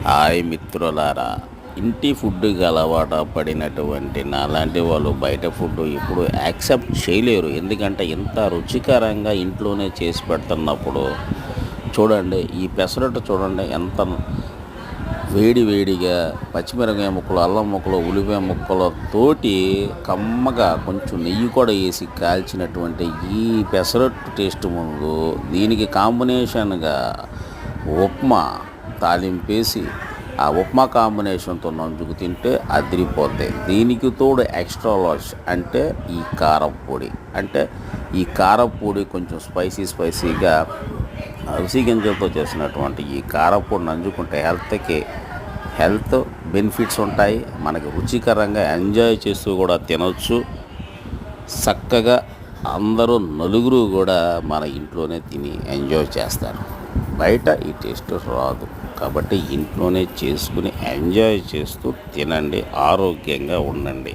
Hi మిత్రులారా, ఇంటి ఫుడ్కి అలవాటు పడినటువంటి నాలాంటి వాళ్ళు బయట ఫుడ్ ఇప్పుడు యాక్సెప్ట్ చేయలేరు. ఎందుకంటే ఇంత రుచికరంగా ఇంట్లోనే చేసి పెడుతున్నప్పుడు చూడండి, ఈ పెసరట్టు చూడండి ఎంత వేడి వేడిగా పచ్చిమిరపకాయ ముక్కలు, అల్లం ముక్కలు, ఉల్లిపాయ ముక్కలతోటి కమ్మగా కొంచెం నెయ్యి కూడా వేసి కాల్చినటువంటి ఈ పెసరట్టు టేస్ట్ ముందు దీనికి కాంబినేషన్గా ఉప్మా తాలింపేసి ఆ ఉప్మా కాంబినేషన్తో నంచుకు తింటే అదిరిపోతాయి. దీనికి తోడు ఎక్స్ట్రా లార్జ్ అంటే ఈ కారపొడి, అంటే ఈ కారపొడి కొంచెం స్పైసీగా అవిసి గింజలతో చేసినటువంటి ఈ కారపొడి నంచుకుంటే హెల్త్ బెనిఫిట్స్ ఉంటాయి. మనకి రుచికరంగా ఎంజాయ్ చేస్తూ కూడా తినొచ్చు. చక్కగా అందరూ నలుగురు కూడా మన ఇంట్లోనే తిని ఎంజాయ్ చేస్తారు. బయట ఈ టేస్ట్ రాదు. కాబట్టి ఇంట్లోనే చేసుకుని ఎంజాయ్ చేస్తూ తినండి, ఆరోగ్యంగా ఉండండి.